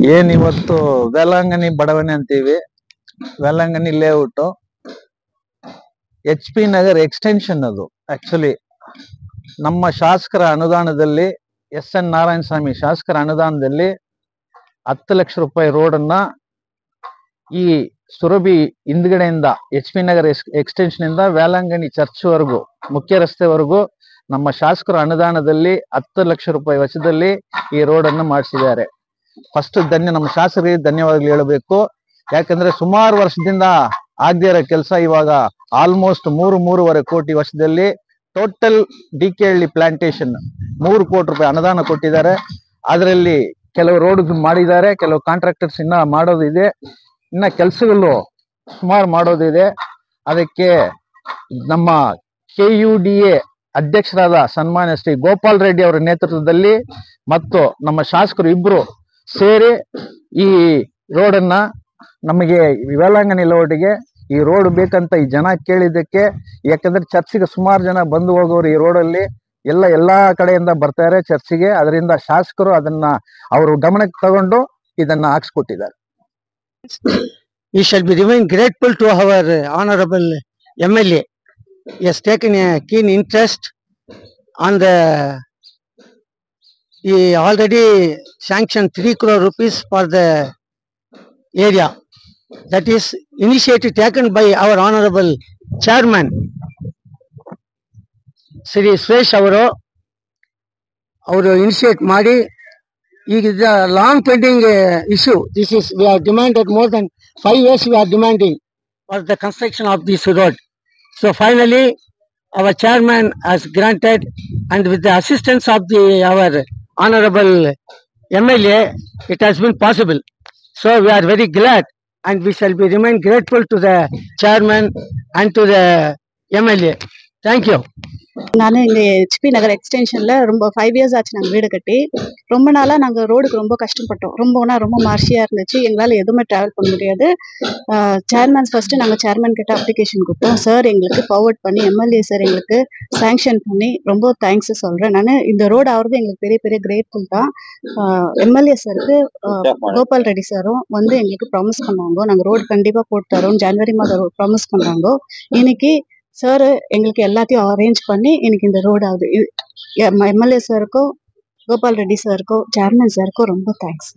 ಏನಿವತ್ತು ವೇಲಾಂಗಣಿ ಬಡಾವಣೆ ಅಂತೀವಿ. ವೇಲಾಂಗಣಿ ಲೇಔಟ್ HP ನಗರ್ ಎಕ್ಸ್ಟೆನ್ಷನ್. ಅದು ಆಕ್ಚುಲಿ ನಮ್ಮ ಶಾಸಕರ ಅನುದಾನದಲ್ಲಿ SN ನಾರಾಯಣ ಸ್ವಾಮಿ ಶಾಸಕರ ಅನುದಾನದಲ್ಲಿ 10 ಲಕ್ಷ ರೂಪಾಯಿ ರೋಡ್ ಅನ್ನ ಈ ಸುರಭಿ ಹಿಂದ್ಗಡೆಯಿಂದ HP ನಗರ್ ಎಕ್ಸ್ಟೆನ್ಷನ್ ಇಂದ ವೇಲಾಂಗಣಿ ಚರ್ಚ್ ವರೆಗೂ ಮುಖ್ಯ ರಸ್ತೆವರೆಗೂ ನಮ್ಮ ಶಾಸಕರ ಅನುದಾನದಲ್ಲಿ 10 ಲಕ್ಷ ರೂಪಾಯಿ ವೆಚ್ಚದಲ್ಲಿ ಈ ರೋಡ್ ಅನ್ನು ಮಾಡಿಸಿದ್ದಾರೆ. ಫಸ್ಟ್ ನಮ್ಮ ಶಾಸಕರಿಗೆ ಧನ್ಯವಾದಗಳು ಹೇಳಬೇಕು. ಯಾಕಂದ್ರೆ ಸುಮಾರು ವರ್ಷದಿಂದ ಆಗದೇ ಇರೋ ಕೆಲಸ ಇವಾಗ ಆಲ್ಮೋಸ್ಟ್ 3.5 ಕೋಟಿ ವರ್ಷದಲ್ಲಿ ಟೋಟಲ್ D.K.Halli ಪ್ಲಾಂಟೇಶನ್ 3 ಕೋಟಿ ರೂಪಾಯಿ ಅನುದಾನ ಕೊಟ್ಟಿದ್ದಾರೆ. ಅದರಲ್ಲಿ ಕೆಲವು ರೋಡ್ ಮಾಡಿದ್ದಾರೆ, ಕೆಲವು ಕಾಂಟ್ರಾಕ್ಟರ್ಸ್ ಇನ್ನ ಮಾಡೋದಿದೆ, ಇನ್ನ ಕೆಲಸಗಳು ಸುಮಾರು ಮಾಡೋದಿದೆ. ಅದಕ್ಕೆ ನಮ್ಮ KUDA ಅಧ್ಯಕ್ಷರಾದ ಸನ್ಮಾನ್ಯ ಶ್ರೀ ಗೋಪಾಲ್ ರೆಡ್ಡಿ ಅವರ ನೇತೃತ್ವದಲ್ಲಿ ಮತ್ತು ನಮ್ಮ ಶಾಸಕರು ಇಬ್ರು ಸೇರಿ ಈ ರೋಡನ್ನ ನಮಗೆ ವೇಲಾಂಗಣಿ ರೋಡ್ಗೆ ಈ ರೋಡ್ ಬೇಕಂತ ಈ ಜನ ಕೇಳಿದ್ದಕ್ಕೆ, ಯಾಕಂದ್ರೆ ಚರ್ಚಿಗೆ ಸುಮಾರು ಜನ ಬಂದು ಹೋಗೋರು ಈ ರೋಡಲ್ಲಿ ಎಲ್ಲಾ ಕಡೆಯಿಂದ ಬರ್ತಾರೆ ಚರ್ಚಿಗೆ. ಅದರಿಂದ ಶಾಸಕರು ಅದನ್ನ ಅವರು ಗಮನಕ್ಕೆ ತಗೊಂಡು ಇದನ್ನ ಹಾಕ್ಸ್ಕೊಟ್ಟಿದ್ದಾರೆ. We shall be remain grateful to our honorable MLA. He has taken a keen interest on he already sanctioned 3 crore rupees for the area. That is initiative taken by our honorable chairman Shri Suresh ಅವರು initiate ಮಾಡಿ. It is a long pending issue. This is, we have demanded more than 5 years we are demanding for the construction of this road. So finally our chairman has granted, and with the assistance of our honorable MLA it has been possible. So we are very glad, and we shall be remain grateful to the chairman and to the MLA. Thank you. நான் இந்த HP நகர் எக்ஸ்டென்ஷன்ல ரொம்ப 5 years ஆச்சு நாங்கள் வீடு கட்டி. ரொம்ப நாளா நாங்கள் ரோடுக்கு ரொம்ப கஷ்டப்பட்டோம். ரொம்ப மார்ஷியா இருந்துச்சு, எங்களால் எதுவுமே டிராவல் பண்ண முடியாது. சேர்மேன் ஃபர்ஸ்ட் நாங்கள் சேர்மேன் கிட்ட அப்ளிகேஷன் கொடுத்தோம். சார் எங்களுக்கு ஃபார்வர்ட் பண்ணி MLA சார் எங்களுக்கு சாங்ஷன் பண்ணி ரொம்ப தேங்க்ஸ் சொல்றேன். நான் இந்த ரோடு ஆகிறது எங்களுக்கு பெரிய கிரேட்ஃபுல் தான். MLA சாருக்கு கோபால் ரெட்டி சாரும் வந்து எங்களுக்கு ப்ராமிஸ் பண்ணாங்க, நாங்கள் ரோடு கண்டிப்பாக போட்டு தரோம் ஜனவரி மாதம் ப்ராமிஸ் பண்ணாங்க. இன்னைக்கு சார் எங்களுக்கு எல்லாத்தையும் அரேஞ்ச் பண்ணி எனக்கு இந்த ரோடு ஆகுது. MLA சாருக்கும் கோபால் ரெட்டி சாருக்கும் சேர்மன் சாருக்கும் ரொம்ப தேங்க்ஸ்.